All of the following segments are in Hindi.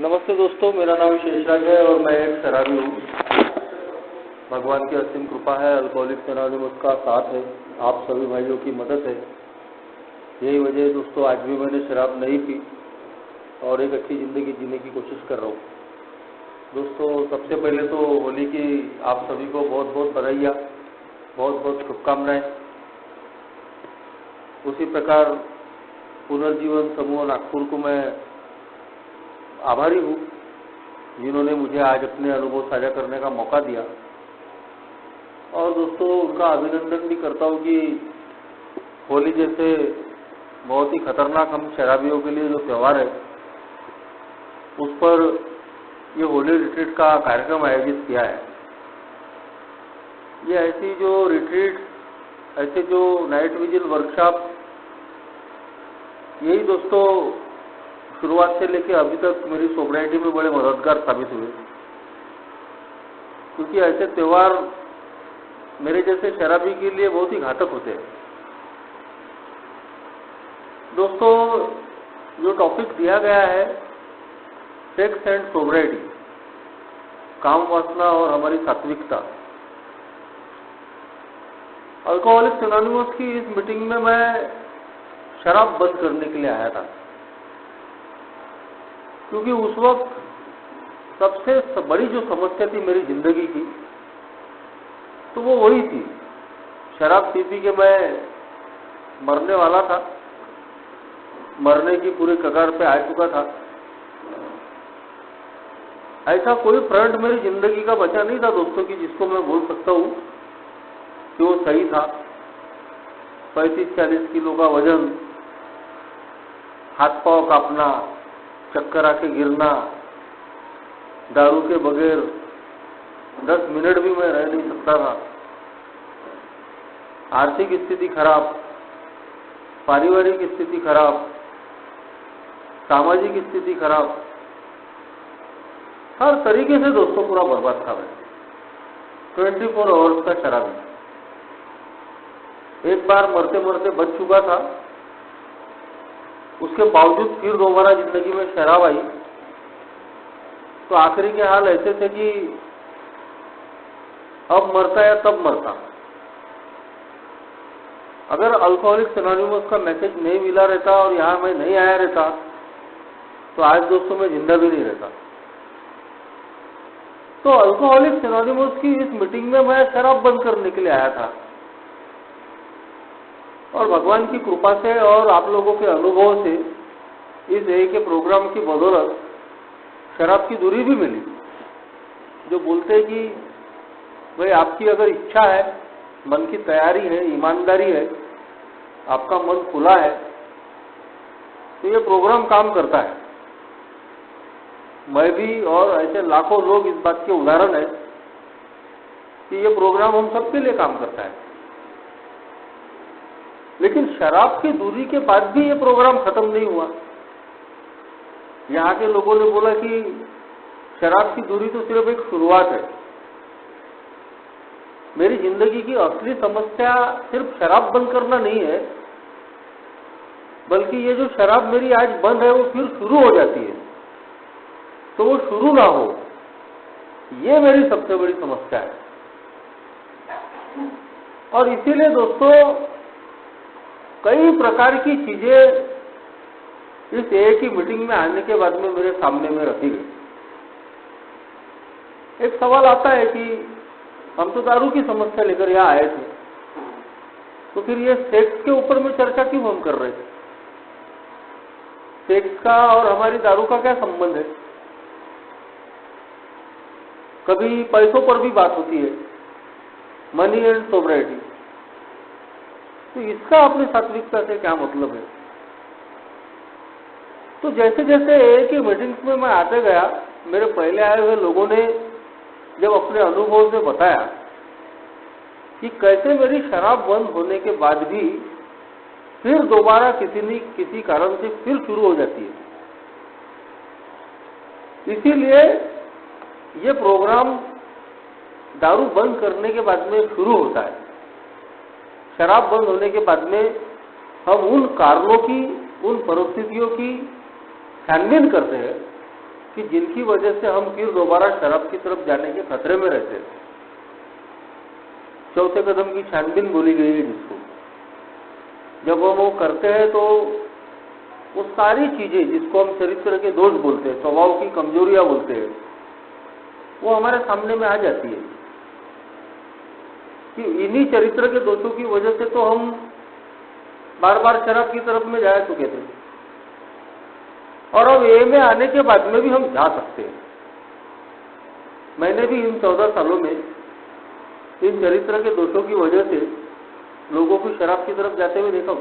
नमस्ते दोस्तों, मेरा नाम शेषराज है और मैं एक शराबी हूँ। भगवान की असीम कृपा है, अल्कोहलिक्स एनोनिमस का साथ है, आप सभी भाइयों की मदद है। यही वजह है दोस्तों, आज भी मैंने शराब नहीं पी और एक अच्छी ज़िंदगी जीने की कोशिश कर रहा हूँ। दोस्तों, सबसे पहले तो होली की आप सभी को बहुत बहुत बधाइयाँ, बहुत बहुत शुभकामनाएँ। उसी प्रकार पुनर्जीवन समूह नागपुर को मैं आभारी हूँ जिन्होंने मुझे आज अपने अनुभव साझा करने का मौका दिया। और दोस्तों, उनका अभिनंदन भी करता हूँ कि होली जैसे बहुत ही खतरनाक हम शराबियों के लिए जो त्यौहार है उस पर ये होली रिट्रीट का कार्यक्रम आयोजित किया है। ये ऐसी जो रिट्रीट, ऐसे जो नाइट विजिल वर्कशॉप, यही दोस्तों शुरुआत से लेकर अभी तक मेरी सोब्राइटी में बड़े मददगार साबित हुए, क्योंकि ऐसे त्यौहार मेरे जैसे शराबी के लिए बहुत ही घातक होते हैं। दोस्तों, जो टॉपिक दिया गया है सेक्स एंड सोब्राइटी, काम वासना और हमारी सात्विकता। अल्कोहलिक्स एनोनिमस की इस मीटिंग में मैं शराब बंद करने के लिए आया था, क्योंकि उस वक्त सबसे बड़ी जो समस्या थी मेरी जिंदगी की, तो वो वही थी। शराब पी पी के मैं मरने वाला था, मरने की पूरी कगार पे आ चुका था। ऐसा कोई फ्रंट मेरी जिंदगी का बचा नहीं था दोस्तों कि जिसको मैं बोल सकता हूँ कि वो सही था। 35-40 किलो का वजन, हाथ पांव कांपना, चक्कर आके गिरना, दारू के बगैर 10 मिनट भी मैं रह नहीं सकता था। आर्थिक स्थिति खराब, पारिवारिक स्थिति खराब, सामाजिक स्थिति खराब, हर तरीके से दोस्तों पूरा बर्बाद था मैं। 24 आवर्स का शराबी। एक बार मरते मरते बच चुका था, उसके बावजूद फिर दोबारा जिंदगी में शराब आई, तो आखिरी के हाल ऐसे थे कि अब मरता या तब मरता। अगर अल्कोहलिक्स एनोनिमस का मैसेज नहीं मिला रहता और यहाँ मैं नहीं आया रहता तो आज दोस्तों मैं जिंदा भी नहीं रहता। तो अल्कोहलिक्स एनोनिमस की इस मीटिंग में मैं शराब बंद करने के लिए आया था, और भगवान की कृपा से और आप लोगों के अनुभव से इस के प्रोग्राम की बदौलत शराब की दूरी भी मिली। जो बोलते हैं कि भाई आपकी अगर इच्छा है, मन की तैयारी है, ईमानदारी है, आपका मन खुला है, तो ये प्रोग्राम काम करता है। मैं भी और ऐसे लाखों लोग इस बात के उदाहरण है कि ये प्रोग्राम हम सबके लिए काम करता है। लेकिन शराब की दूरी के बाद भी ये प्रोग्राम खत्म नहीं हुआ। यहाँ के लोगों ने बोला कि शराब की दूरी तो सिर्फ एक शुरुआत है। मेरी जिंदगी की असली समस्या सिर्फ शराब बंद करना नहीं है, बल्कि ये जो शराब मेरी आज बंद है वो फिर शुरू हो जाती है, तो वो शुरू ना हो, ये मेरी सबसे बड़ी समस्या है। और इसीलिए दोस्तों कई प्रकार की चीजें इस एक ही मीटिंग में आने के बाद में मेरे सामने में रखी गई। एक सवाल आता है कि हम तो दारू की समस्या लेकर यहाँ आए थे, तो फिर ये सेक्स के ऊपर में चर्चा क्यों हम कर रहे थे? सेक्स का और हमारी दारू का क्या संबंध है? कभी पैसों पर भी बात होती है, मनी एंड सोब्राइटी, तो इसका अपनी सात्विकता से क्या मतलब है? तो जैसे जैसे एक ही मीटिंग्स में मैं आते गया, मेरे पहले आए हुए लोगों ने जब अपने अनुभव से बताया कि कैसे मेरी शराब बंद होने के बाद भी फिर दोबारा किसी न किसी कारण से फिर शुरू हो जाती है। इसीलिए ये प्रोग्राम दारू बंद करने के बाद में शुरू होता है। शराब बंद होने के बाद में हम उन कारणों की, उन परिस्थितियों की छानबीन करते हैं कि जिनकी वजह से हम फिर दोबारा शराब की तरफ जाने के खतरे में रहते हैं। चौथे कदम की छानबीन बोली गई है जिसको, जब हम वो करते हैं तो वो सारी चीजें जिसको हम चरित्र के दोष बोलते हैं, स्वभाव की कमजोरियां बोलते हैं, वो हमारे सामने में आ जाती है कि इन्हीं चरित्र के दोषों की वजह से तो हम बार बार शराब की तरफ में जा चुके थे, और अब ए में आने के बाद में भी हम जा सकते हैं। मैंने भी इन 14 सालों में इन चरित्र के दोषों की वजह से लोगों को शराब की तरफ जाते हुए देखा,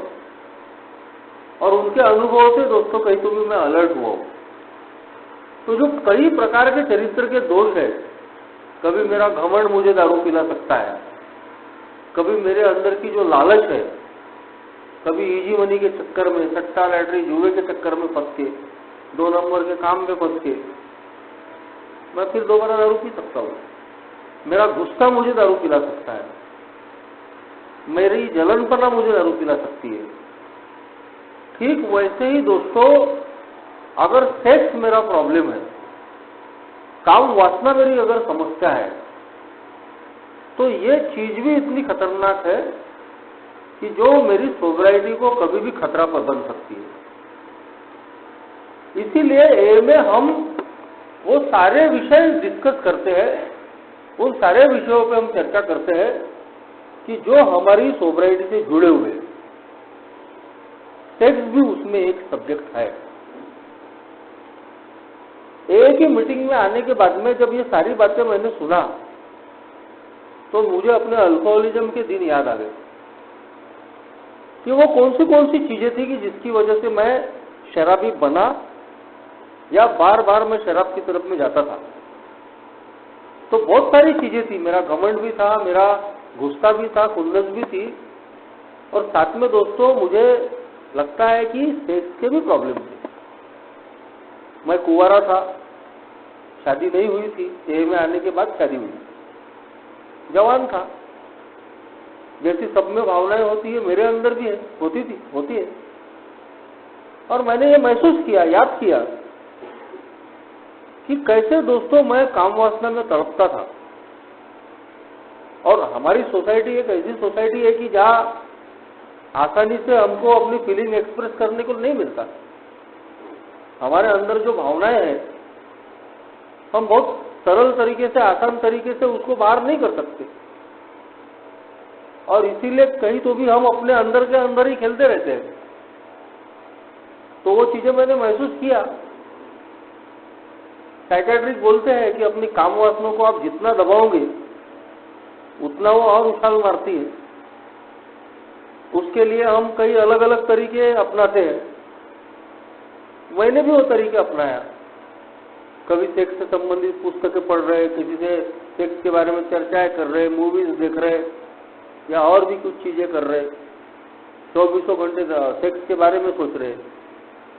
और उनके अनुभव से दोस्तों कहीं तो भी मैं अलर्ट हुआ हूं। तो जो कई प्रकार के चरित्र के दोष है, कभी मेरा घमंड मुझे दारू पिला सकता है, कभी मेरे अंदर की जो लालच है, कभी इजी मनी के चक्कर में, सट्टा लैटरी जुए के चक्कर में फंस के, 2 नंबर के काम में फंस के मैं फिर दोबारा दारू पी सकता हूँ। मेरा गुस्सा मुझे दारू पिला सकता है, मेरी जलनपना मुझे दारू पिला सकती है। ठीक वैसे ही दोस्तों, अगर सेक्स मेरा प्रॉब्लम है, काम वासना मेरी अगर समस्या है, तो ये चीज भी इतनी खतरनाक है कि जो मेरी सोबराइटी को कभी भी खतरा पर बन सकती है। इसीलिए ए में हम वो सारे विषय डिस्कस करते हैं, उन सारे विषयों पे हम चर्चा करते हैं कि जो हमारी सोबराइटी से जुड़े हुए, सेक्स भी उसमें एक सब्जेक्ट है। ए की मीटिंग में आने के बाद में जब ये सारी बातें मैंने सुना, तो मुझे अपने अल्कोहलिज्म के दिन याद आ गए कि वो कौन सी चीजें थी कि जिसकी वजह से मैं शराबी बना, या बार बार मैं शराब की तरफ में जाता था। तो बहुत सारी चीजें थी, मेरा घमंड भी था, मेरा गुस्सा भी था, खुन्नस भी थी, और साथ में दोस्तों मुझे लगता है कि सेक्स के भी प्रॉब्लम थे। मैं कुंवारा था, शादी नहीं हुई थी, ए में आने के बाद शादी हुई, जवान था, जैसी सब में भावनाएं होती है मेरे अंदर भी है, होती है। और मैंने ये महसूस किया, याद किया कि कैसे दोस्तों मैं काम वासना में तड़पता था। और हमारी सोसाइटी एक ऐसी सोसाइटी है कि जहां आसानी से हमको अपनी फीलिंग एक्सप्रेस करने को नहीं मिलता। हमारे अंदर जो भावनाएं हैं, हम बहुत सरल तरीके से, आसान तरीके से उसको बाहर नहीं कर सकते, और इसीलिए कहीं तो भी हम अपने अंदर के अंदर ही खेलते रहते हैं। तो वो चीजें मैंने महसूस किया। साइकियाट्रिस्ट बोलते हैं कि अपनी काम वासना को आप जितना दबाओगे उतना वो और उछाल मारती है। उसके लिए हम कई अलग अलग तरीके अपनाते हैं। मैंने भी वो तरीके अपनाया। कभी सेक्स से संबंधित पुस्तकें पढ़ रहे, किसी से सेक्स के बारे में चर्चाएं कर रहे, मूवीज देख रहे, या और भी कुछ चीजें कर रहे, 24 घंटे सेक्स के बारे में सोच रहे,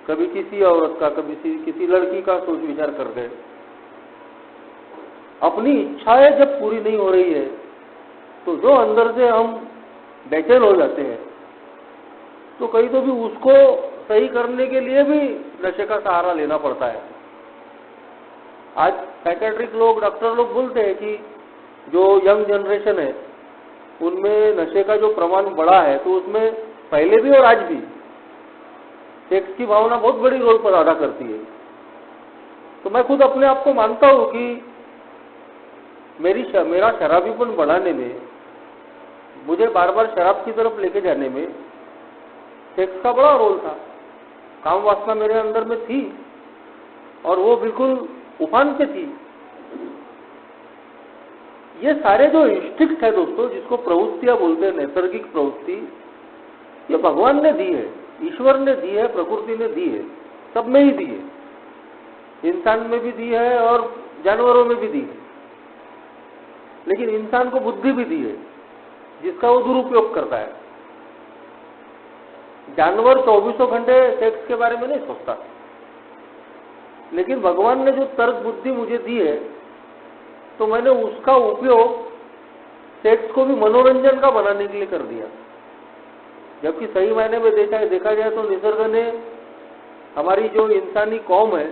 कभी किसी औरत का, कभी किसी लड़की का सोच विचार कर रहे। अपनी इच्छाएं जब पूरी नहीं हो रही है, तो जो अंदर से हम बेचैन हो जाते हैं, तो कहीं तो भी उसको सही करने के लिए भी नशे का सहारा लेना पड़ता है। आज साइकियाट्रिक लोग, डॉक्टर लोग बोलते हैं कि जो यंग जनरेशन है उनमें नशे का जो प्रमाण बढ़ा है, तो उसमें पहले भी और आज भी सेक्स की भावना बहुत बड़ी रोल पर अदा करती है। तो मैं खुद अपने आप को मानता हूं कि मेरा शराबीपन बढ़ाने में, मुझे बार बार शराब की तरफ लेके जाने में सेक्स का बड़ा रोल था। काम वासना मेरे अंदर में थी और वो बिल्कुल उफान पे थी। ये सारे जो इंस्टिंक्ट है दोस्तों, जिसको प्रवृत्तियां बोलते हैं, नैसर्गिक प्रवृत्ति, ये भगवान ने दी है, ईश्वर ने दी है, प्रकृति ने दी है, सब में ही दी है। इंसान में भी दी है और जानवरों में भी दी है। लेकिन इंसान को बुद्धि भी दी है जिसका वो दुरुपयोग करता है। जानवर 24 घंटे सेक्स के बारे में नहीं सोचता, लेकिन भगवान ने जो तर्क बुद्धि मुझे दी है, तो मैंने उसका उपयोग सेक्स को भी मनोरंजन का बनाने के लिए कर दिया। जबकि सही मायने में देखा जाए तो निसर्ग ने हमारी जो इंसानी कौम है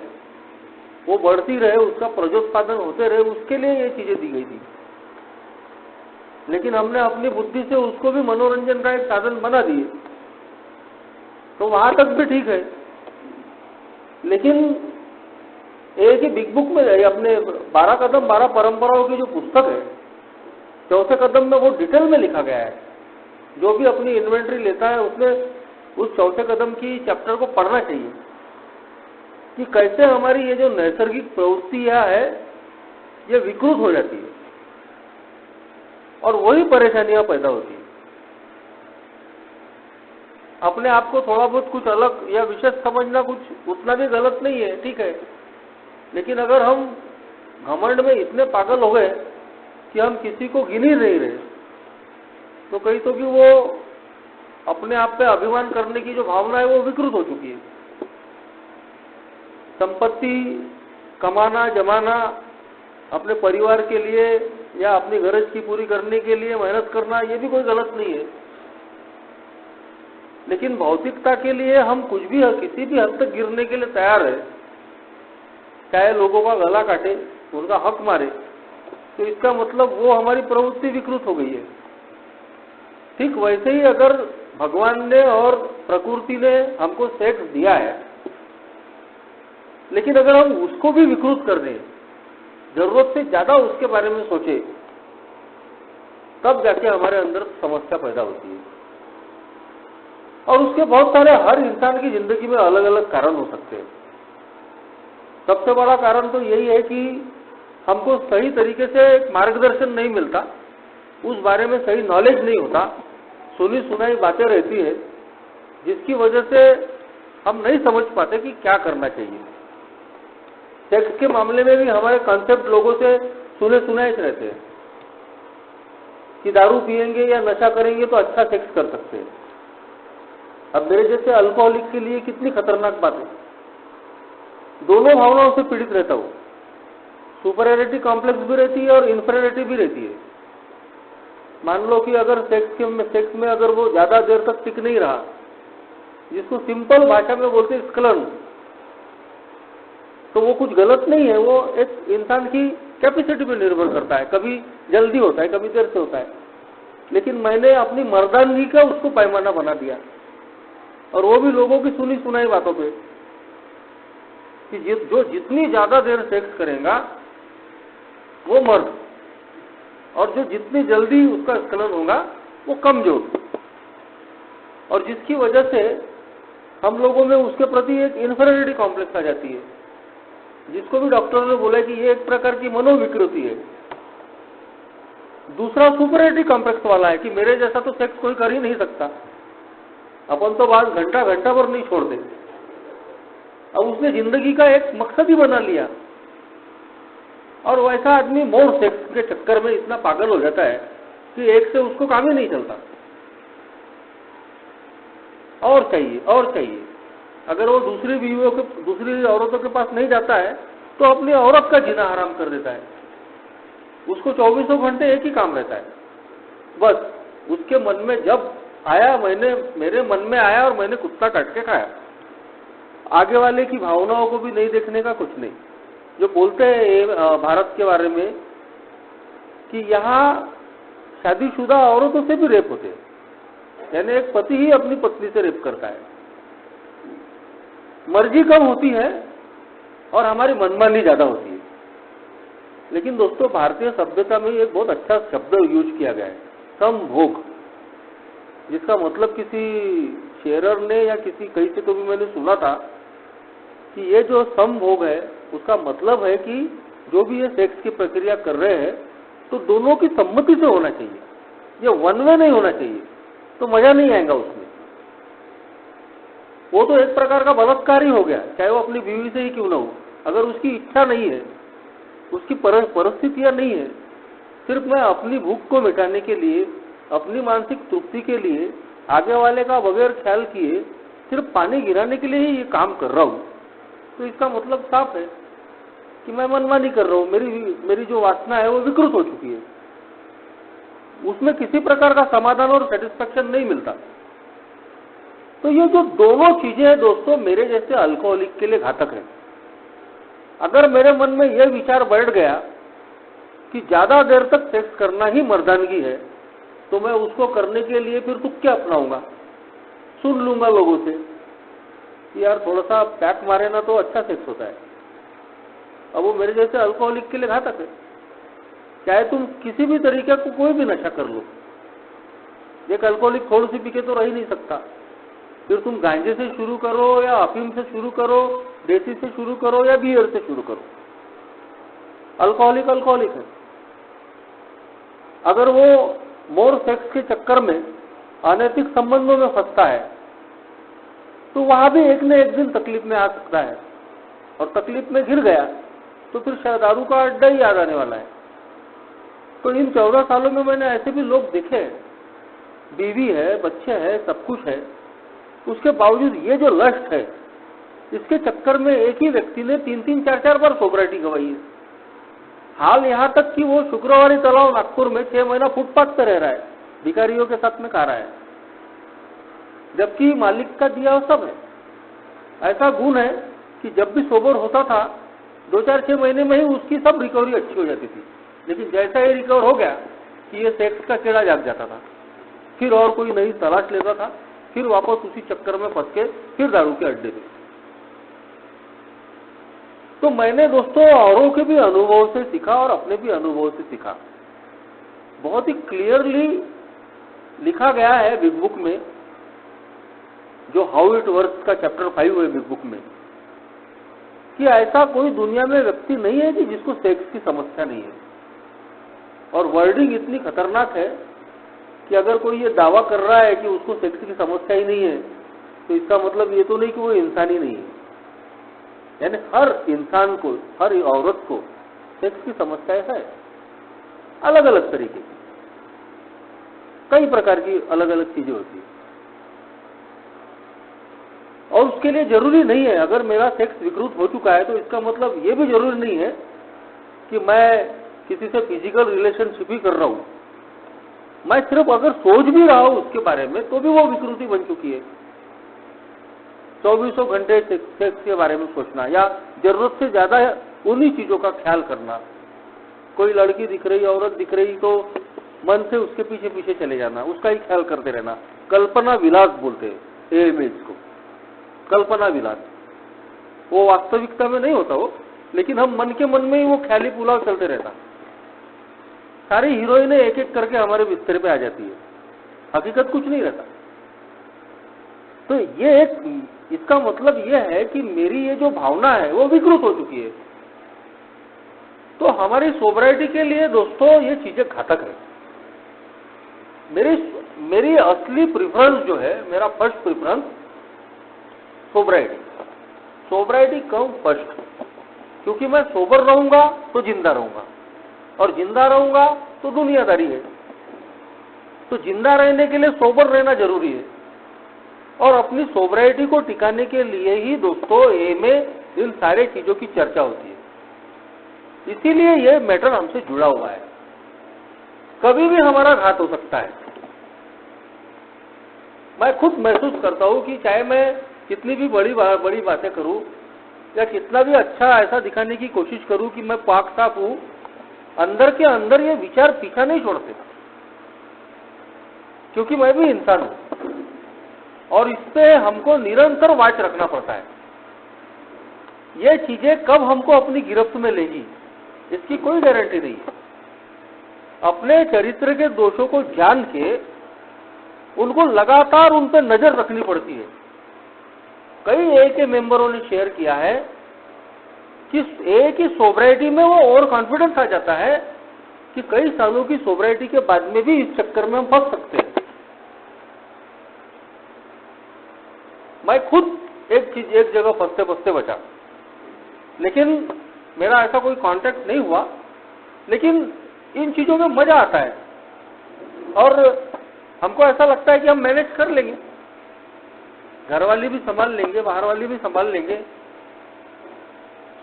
वो बढ़ती रहे, उसका प्रजोत्पादन होते रहे, उसके लिए ये चीजें दी गई थी। लेकिन हमने अपनी बुद्धि से उसको भी मनोरंजन का एक साधन बना दिए, तो वहां तक भी ठीक है। लेकिन एक ही बिग बुक में अपने 12 कदम 12 परंपराओं की जो पुस्तक है, चौथे कदम में वो डिटेल में लिखा गया है। जो भी अपनी इन्वेंट्री लेता है उसने उस चौथे कदम की चैप्टर को पढ़ना चाहिए कि कैसे हमारी ये जो नैसर्गिक प्रवृत्तियां है ये विकृत हो जाती है और वही परेशानियां पैदा होती है। अपने आप को थोड़ा बहुत कुछ अलग या विशेष समझना कुछ उतना भी गलत नहीं है, ठीक है। लेकिन अगर हम घमंड में इतने पागल हो गए कि हम किसी को गिन ही नहीं रहे, तो कहीं तो कि वो अपने आप पे अभिमान करने की जो भावना है वो विकृत हो चुकी है। संपत्ति कमाना जमाना, अपने परिवार के लिए या अपनी गरज की पूरी करने के लिए मेहनत करना, ये भी कोई गलत नहीं है। लेकिन भौतिकता के लिए हम कुछ भी किसी भी हद तक गिरने के लिए तैयार है, चाहे लोगों का गला काटे, उनका हक मारे, तो इसका मतलब वो हमारी प्रवृत्ति विकृत हो गई है। ठीक वैसे ही अगर भगवान ने और प्रकृति ने हमको सेक्स दिया है, लेकिन अगर हम उसको भी विकृत कर दें, जरूरत से ज्यादा उसके बारे में सोचे, तब जाके हमारे अंदर समस्या पैदा होती है। और उसके बहुत सारे हर इंसान की जिंदगी में अलग अलग कारण हो सकते हैं। सबसे बड़ा कारण तो यही है कि हमको सही तरीके से मार्गदर्शन नहीं मिलता, उस बारे में सही नॉलेज नहीं होता, सुनी सुनाई बातें रहती है, जिसकी वजह से हम नहीं समझ पाते कि क्या करना चाहिए। सेक्स के मामले में भी हमारे कॉन्सेप्ट लोगों से सुने सुनाए रहते हैं कि दारू पिएंगे या नशा करेंगे तो अच्छा सेक्स कर सकते हैं। अब मेरे जैसे अल्कोहलिक के लिए कितनी खतरनाक बात है। दोनों भावनाओं से पीड़ित रहता हूं, सुपरियरिटी कॉम्प्लेक्स भी रहती है और इंफीरियरिटी भी रहती है। मान लो कि अगर सेक्स में अगर वो ज्यादा देर तक टिक नहीं रहा, जिसको सिंपल भाषा में बोलते हैं स्खलन, तो वो कुछ गलत नहीं है, वो एक इंसान की कैपेसिटी पे निर्भर करता है। कभी जल्दी होता है, कभी देर से होता है। लेकिन मैंने अपनी मर्दानगी का उसको पैमाना बना दिया, और वो भी लोगों की सुनी सुनाई बातों पे, कि जो जितनी ज्यादा देर सेक्स करेगा वो मर्द, और जो जितनी जल्दी उसका स्खलन होगा वो कमजोर। और जिसकी वजह से हम लोगों में उसके प्रति एक इन्फीरियरिटी कॉम्प्लेक्स आ जाती है, जिसको भी डॉक्टर ने बोला कि ये एक प्रकार की मनोविकृति है। दूसरा सुपरियरिटी कॉम्प्लेक्स वाला है कि मेरे जैसा तो सेक्स कोई कर ही नहीं सकता, अपन तो बाद घंटा घंटा पर नहीं छोड़ दे। अब उसने जिंदगी का एक मकसद ही बना लिया, और वैसा आदमी मोर सेक्स के चक्कर में इतना पागल हो जाता है कि एक से उसको काम ही नहीं चलता, और चाहिए और चाहिए। अगर वो दूसरी औरतों के पास नहीं जाता है तो अपनी औरत का जीना हराम कर देता है। उसको 24 घंटे एक ही काम रहता है, बस उसके मन में जब आया, मेरे मन में आया और मैंने कुत्ता काट के खाया। आगे वाले की भावनाओं को भी नहीं देखने का कुछ नहीं। जो बोलते हैं भारत के बारे में कि यहाँ शादीशुदा औरतों से भी रेप होते हैं, यानी एक पति ही अपनी पत्नी से रेप करता है। मर्जी कम होती है और हमारी मनमानी ज्यादा होती है। लेकिन दोस्तों, भारतीय सभ्यता में एक बहुत अच्छा शब्द यूज किया गया है, समभोग, जिसका मतलब किसी शेरर ने या कहीं से तो भी मैंने सुना था कि ये जो समभोग है उसका मतलब है कि जो भी ये सेक्स की प्रक्रिया कर रहे हैं तो दोनों की सम्मति से होना चाहिए, ये वन वे नहीं होना चाहिए, तो मजा नहीं आएगा उसमें। वो तो एक प्रकार का बलात्कार ही हो गया, चाहे वो अपनी बीवी से ही क्यों ना हो। अगर उसकी इच्छा नहीं है, उसकी परिस्थितियां नहीं है, सिर्फ मैं अपनी भूख को मिटाने के लिए, अपनी मानसिक तृप्ति के लिए, आगे वाले का बगैर ख्याल किए सिर्फ पानी गिराने के लिए ही ये काम कर रहा हूं, तो इसका मतलब साफ है कि मैं मनमानी कर रहा हूं। मेरी जो वासना है वो विकृत हो चुकी है, उसमें किसी प्रकार का समाधान और सेटिस्फेक्शन नहीं मिलता। तो ये जो दोनों चीजें हैं दोस्तों, मेरे जैसे अल्कोहलिक के लिए घातक है। अगर मेरे मन में यह विचार बैठ गया कि ज्यादा देर तक सेक्स करना ही मर्दानगी है, तो मैं उसको करने के लिए फिर तुक्के अपनाऊंगा, सुन लूंगा लोगों से कि यार थोड़ा सा पैक मारे ना तो अच्छा सेक्स होता है। अब वो मेरे जैसे अल्कोहलिक के लिए घातक है। चाहे तुम किसी भी तरीके को कोई भी नशा कर लो, एक अल्कोहलिक थोड़ी सी पी के तो रह ही नहीं सकता। फिर तुम गांजे से शुरू करो या अफीम से शुरू करो, देसी से शुरू करो या बियर से शुरू करो, अल्कोहलिक अल्कोहलिक है। अगर वो मोर सेक्स के चक्कर में अनैतिक संबंधों में फंसता है तो वहां भी एक न एक दिन तकलीफ में आ सकता है, और तकलीफ में घिर गया तो फिर शायद दारू का अड्डा ही याद आने वाला है। तो इन 14 सालों में मैंने ऐसे भी लोग देखे हैं, बीवी है, बच्चे हैं, सब कुछ है, उसके बावजूद ये जो लस्ट है, इसके चक्कर में एक ही व्यक्ति ने 3-3, 4-4 बार सोब्राइटी गवाई है। हाल यहां तक कि वो शुक्रवारी तालाब नागपुर में 6 महीना फुटपाथ पर रह रहा है, भिखारियों के साथ में खा रहा है, जबकि मालिक का दिया हुआ सब है। ऐसा गुण है कि जब भी सोबर होता था 2-4-6 महीने में ही उसकी सब रिकवरी अच्छी हो जाती थी, लेकिन जैसा ही रिकवर हो गया कि ये सेक्स का कीड़ा जाग जाता था, फिर और कोई नई तलाश लेता था, फिर वापस उसी चक्कर में फंस के फिर दारू के अड्डे पे। तो मैंने दोस्तों औरों के भी अनुभव से सीखा और अपने भी अनुभव से सीखा। बहुत ही क्लियरली लिखा गया है बिग बुक में, जो हाउ इट वर्क्स का चैप्टर 5 है बिग बुक में, कि ऐसा कोई दुनिया में व्यक्ति नहीं है कि जिसको सेक्स की समस्या नहीं है। और वर्डिंग इतनी खतरनाक है कि अगर कोई ये दावा कर रहा है कि उसको सेक्स की समस्या ही नहीं है, तो इसका मतलब ये तो नहीं कि वो इंसान ही नहीं है। यानी हर इंसान को, हर औरत को सेक्स की समस्याएं है, अलग अलग तरीके की, कई प्रकार की अलग अलग चीजें होती है। और उसके लिए जरूरी नहीं है, अगर मेरा सेक्स विकृत हो चुका है तो इसका मतलब ये भी जरूरी नहीं है कि मैं किसी से फिजिकल रिलेशनशिप ही कर रहा हूं। मैं सिर्फ अगर सोच भी रहा हूं उसके बारे में तो भी वो विकृति बन चुकी है। 24 घंटे सेक्स के बारे में सोचना या जरूरत से ज्यादा उन्हीं चीजों का ख्याल करना, कोई लड़की दिख रही, औरत दिख रही तो मन से उसके पीछे पीछे चले जाना, उसका ही ख्याल करते रहना, कल्पना विलास बोलते हैं इमेज को, कल्पना विलास। वो वास्तविकता में नहीं होता वो, लेकिन हम मन के मन में ही वो ख्याली पुलाव चलते रहता। सारी हीरोइनें एक एक करके हमारे बिस्तर पे आ जाती है, हकीकत कुछ नहीं रहता। तो ये एक, इसका मतलब ये है कि मेरी ये जो भावना है वो विकृत हो चुकी है। तो हमारी सोब्राइटी के लिए दोस्तों ये चीजें घातक है। मेरी असली प्रेफरेंस जो है, मेरा फर्स्ट प्रेफरेंस सोब्राइटी। सोब्राइटी क्यों फर्स्ट? क्योंकि मैं सोबर रहूंगा तो जिंदा रहूंगा, और जिंदा रहूंगा तो दुनियादारी है। तो जिंदा रहने के लिए सोबर रहना जरूरी है, और अपनी सोब्राइटी को टिकाने के लिए ही दोस्तों ए में इन सारे चीजों की चर्चा होती है। इसीलिए ये मैटर हमसे जुड़ा हुआ है, कभी भी हमारा घात हो सकता है। मैं खुद महसूस करता हूं कि चाहे मैं कितनी भी बड़ी बातें करूं या कितना भी अच्छा ऐसा दिखाने की कोशिश करूं कि मैं पाक साफ हूं, अंदर के अंदर ये विचार पीछा नहीं छोड़ते, क्योंकि मैं भी इंसान हूं और इस पे हमको निरंतर वाच रखना पड़ता है। ये चीजें कब हमको अपनी गिरफ्त में लेगी इसकी कोई गारंटी नहीं है। अपने चरित्र के दोषों को जान के उनको लगातार उन पर नजर रखनी पड़ती है। कई ए के मेंबरों ने शेयर किया है कि ए की सोब्राइटी में वो और कॉन्फिडेंस आ जाता है कि कई सालों की सोब्राइटी के बाद में भी इस चक्कर में हम फंस सकते हैं। मैं खुद एक जगह फंसते फंसते बचा, लेकिन मेरा ऐसा कोई कांटेक्ट नहीं हुआ, लेकिन इन चीजों में मजा आता है और हमको ऐसा लगता है कि हम मैनेज कर लेंगे, घर वाली भी संभाल लेंगे, बाहर वाली भी संभाल लेंगे,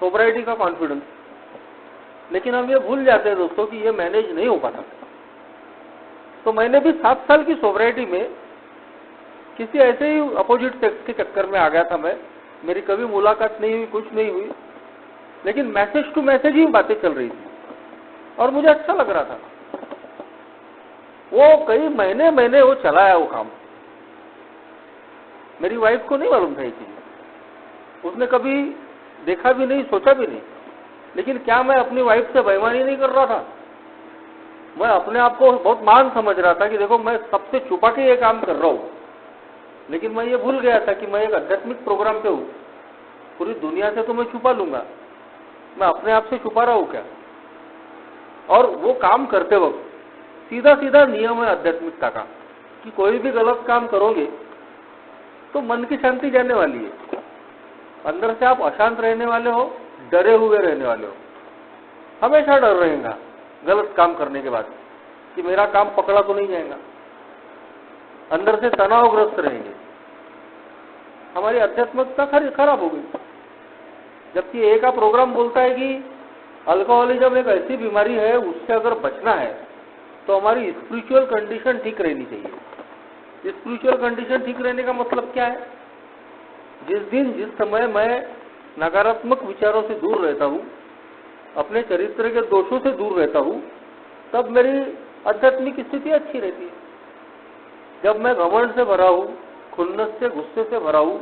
सोब्राइटी का कॉन्फिडेंस। लेकिन हम ये भूल जाते हैं दोस्तों कि ये मैनेज नहीं हो पाता। तो मैंने भी 7 साल की सोब्राइटी में किसी ऐसे ही अपोजिट सेक्स के चक्कर में आ गया था। मेरी कभी मुलाकात नहीं हुई, कुछ नहीं हुई, लेकिन मैसेज टू मैसेज ही बातें चल रही थी और मुझे अच्छा लग रहा था। वो कई महीने महीने वो चलाया वो काम। मेरी वाइफ को नहीं मालूम था ये चीज, उसने कभी देखा भी नहीं, सोचा भी नहीं। लेकिन क्या मैं अपनी वाइफ से बेईमानी नहीं कर रहा था? मैं अपने आप को बहुत महान समझ रहा था कि देखो मैं सबसे छुपा के ये काम कर रहा हूं। लेकिन मैं ये भूल गया था कि मैं एक आध्यात्मिक प्रोग्राम पे हूं। पूरी दुनिया से तो मैं छुपा लूंगा, मैं अपने आप से छुपा रहा हूं क्या? और वो काम करते वक्त सीधा सीधा नियम है आध्यात्मिकता का कि कोई भी गलत काम करोगे तो मन की शांति जाने वाली है। अंदर से आप अशांत रहने वाले हो, डरे हुए रहने वाले हो, हमेशा डर रहेगा गलत काम करने के बाद कि मेरा काम पकड़ा तो नहीं जाएगा। अंदर से तनावग्रस्त रहेंगे। हमारी आध्यात्मिकता खराब हो गई। जबकि एक का प्रोग्राम बोलता है कि अल्कोहलिज्म एक ऐसी बीमारी है, उससे अगर बचना है तो हमारी स्पिरिचुअल कंडीशन ठीक रहनी चाहिए। स्पिरिचुअल कंडीशन ठीक रहने का मतलब क्या है? जिस समय मैं नकारात्मक विचारों से दूर रहता हूँ, अपने चरित्र के दोषों से दूर रहता हूँ, तब मेरी आध्यात्मिक स्थिति अच्छी रहती है। जब मैं घमंड से भरा हूँ, खुन्नस से, गुस्से से भरा हूँ,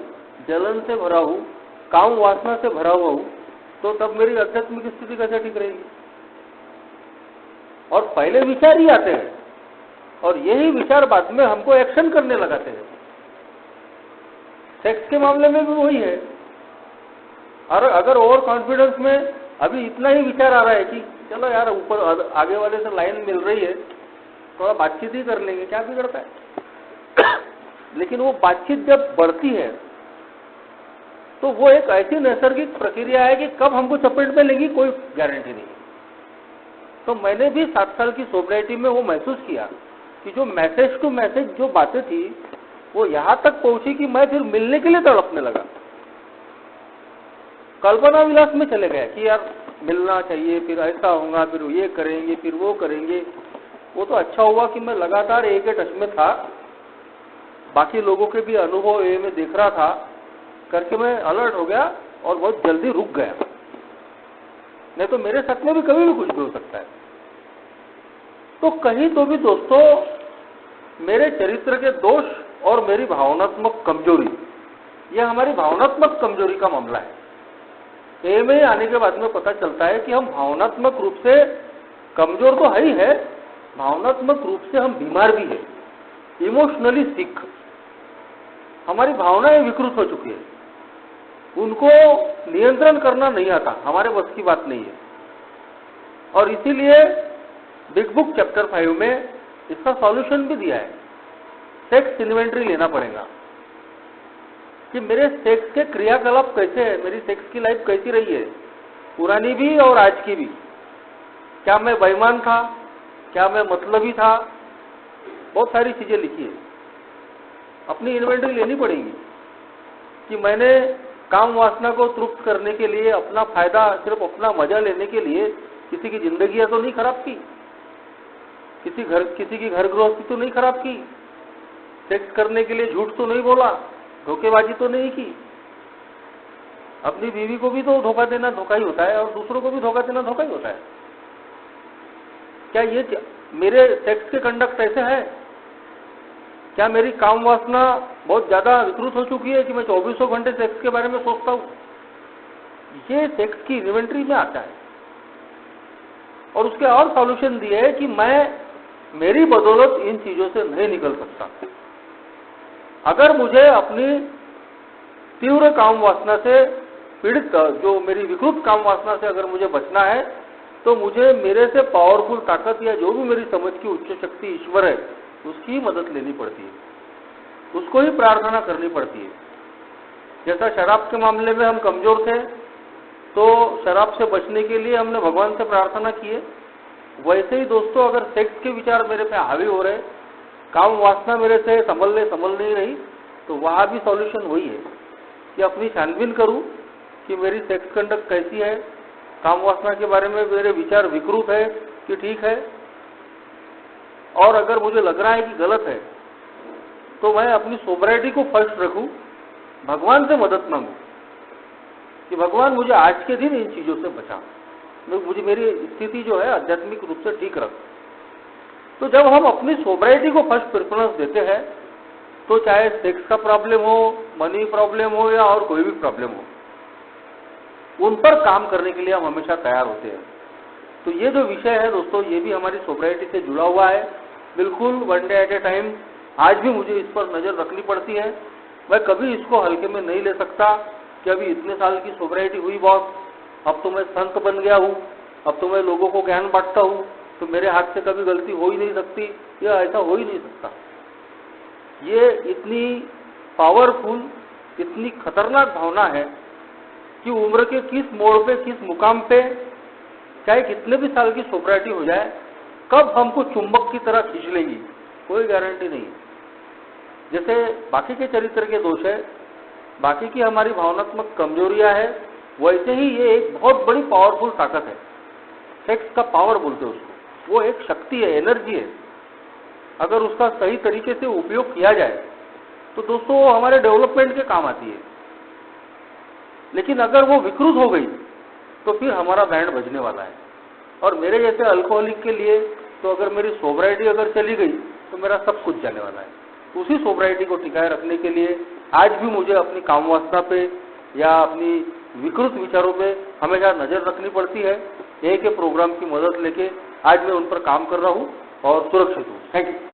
जलन से भरा हूँ, काम वासना से भरा हुआ हूँ, तो तब मेरी आध्यात्मिक स्थिति कैसे ठीक रहेगी? और पहले विचार ही आते हैं और यही विचार बाद में हमको एक्शन करने लगाते हैं। सेक्स के मामले में भी वही है। और अगर ओवर कॉन्फिडेंस में अभी इतना ही विचार आ रहा है कि चलो यार ऊपर आगे वाले से लाइन मिल रही है, थोड़ा बातचीत ही कर लेंगे, क्या बिगड़ता है? लेकिन वो बातचीत जब बढ़ती है तो वो एक ऐसी नैसर्गिक प्रक्रिया है कि कब हमको चपेट में लेगी कोई गारंटी नहीं। तो मैंने भी 7 साल की सोब्रिटी में वो महसूस किया कि जो मैसेज टू मैसेज जो बातें थी वो यहां तक पहुंची कि मैं फिर मिलने के लिए तड़पने लगा। कल्पना विलास में चले गए कि यार मिलना चाहिए, फिर ऐसा होगा, फिर ये करेंगे, फिर वो करेंगे। वो तो अच्छा हुआ कि मैं लगातार एक टच में था, बाकी लोगों के भी अनुभव ये मैं देख रहा था करके मैं अलर्ट हो गया और बहुत जल्दी रुक गया। नहीं तो मेरे साथ में भी कभी भी कुछ भी हो सकता है। तो कहीं तो भी दोस्तों मेरे चरित्र के दोष और मेरी भावनात्मक कमजोरी, यह हमारी भावनात्मक कमजोरी का मामला है। ए में आने के बाद में पता चलता है कि हम भावनात्मक रूप से कमजोर तो है ही है, भावनात्मक रूप से हम बीमार भी है, इमोशनली सिक। हमारी भावनाएं विकृत हो चुकी है, उनको नियंत्रण करना नहीं आता, हमारे बस की बात नहीं है। और इसीलिए बिग बुक चैप्टर 5 में इसका सॉल्यूशन भी दिया है। सेक्स इन्वेंटरी लेना पड़ेगा कि मेरे सेक्स के क्रियाकलाप कैसे है, मेरी सेक्स की लाइफ कैसी रही है, पुरानी भी और आज की भी। क्या मैं बेईमान था, क्या मैं मतलबी था, बहुत सारी चीजें लिखी है। अपनी इन्वेंटरी लेनी पड़ेगी कि मैंने काम वासना को तृप्त करने के लिए, अपना फायदा, सिर्फ अपना मजा लेने के लिए किसी की जिंदगी तो नहीं खराब की, किसी की घर गृहस्थी तो नहीं खराब की, सेक्स करने के लिए झूठ तो नहीं बोला, धोखेबाजी तो नहीं की। अपनी बीवी को भी तो धोखा देना धोखा ही होता है और दूसरों को भी धोखा देना धोखा ही होता है। क्या ये मेरे सेक्स के कंडक्ट ऐसे है? क्या मेरी काम वासना बहुत ज्यादा विकृत हो चुकी है कि मैं 24 घंटे सेक्स के बारे में सोचता हूं? ये सेक्स की इन्वेंटरी में आता है। और उसके और सॉल्यूशन दिए है कि मेरी बदौलत इन चीजों से नहीं निकल सकता। अगर मुझे अपनी तीव्र काम वासना से पीड़ित, जो मेरी विकृत काम वासना से अगर मुझे बचना है, तो मुझे मेरे से पावरफुल ताकत या जो भी मेरी समझ की उच्च शक्ति ईश्वर है उसकी मदद लेनी पड़ती है, उसको ही प्रार्थना करनी पड़ती है। जैसा शराब के मामले में हम कमजोर थे तो शराब से बचने के लिए हमने भगवान से प्रार्थना की है, वैसे ही दोस्तों अगर सेक्स के विचार मेरे पे हावी हो रहे, काम वासना मेरे से संभल नहीं रही, तो वहां भी सॉल्यूशन वही है कि अपनी छानबीन करूं कि मेरी सेक्स कंडक्ट कैसी है, काम वासना के बारे में मेरे विचार विकृत है कि ठीक है। और अगर मुझे लग रहा है कि गलत है तो मैं अपनी सोब्रिटी को फर्स्ट रखूं, भगवान से मदद मांगू कि भगवान मुझे आज के दिन इन चीज़ों से बचा, मुझे मेरी स्थिति जो है आध्यात्मिक रूप से ठीक रख। तो जब हम अपनी सोब्राइटी को फर्स्ट प्रेफरेंस देते हैं, तो चाहे सेक्स का प्रॉब्लम हो, मनी प्रॉब्लम हो या और कोई भी प्रॉब्लम हो, उन पर काम करने के लिए हम हमेशा तैयार होते हैं। तो ये जो विषय है दोस्तों, ये भी हमारी सोब्राइटी से जुड़ा हुआ है, बिल्कुल one day at A time. आज भी मुझे इस पर नज़र रखनी पड़ती है। मैं कभी इसको हल्के में नहीं ले सकता कि अभी इतने साल की सोब्राइटी हुई बॉस, अब तो मैं संत बन गया हूँ, अब तो मैं लोगों को ज्ञान बांटता हूँ, तो मेरे हाथ से कभी गलती हो ही नहीं सकती, या ऐसा हो ही नहीं सकता। ये इतनी पावरफुल, इतनी खतरनाक भावना है कि उम्र के किस मोड़ पे, किस मुकाम पे, चाहे कितने भी साल की सोब्राइटी हो जाए, कब हमको चुंबक की तरह खींच लेगी, कोई गारंटी नहीं। जैसे बाकी के चरित्र के दोष है, बाकी की हमारी भावनात्मक कमजोरियां है, वैसे ही ये एक बहुत बड़ी पावरफुल ताकत है। सेक्स का पावर बोलते हैं उसको, वो एक शक्ति है, एनर्जी है। अगर उसका सही तरीके से उपयोग किया जाए तो दोस्तों वो हमारे डेवलपमेंट के काम आती है। लेकिन अगर वो विकृत हो गई तो फिर हमारा बैंड बजने वाला है। और मेरे जैसे अल्कोहलिक के लिए तो अगर मेरी सोब्राइटी अगर चली गई तो मेरा सब कुछ जाने वाला है। उसी सोब्राइटी को टिकाए रखने के लिए आज भी मुझे अपनी काम वासना पे या अपनी विकृत विचारों पे हमेशा नजर रखनी पड़ती है। एक प्रोग्राम की मदद लेके आज मैं उन पर काम कर रहा हूँ और सुरक्षित हूँ। Thank you.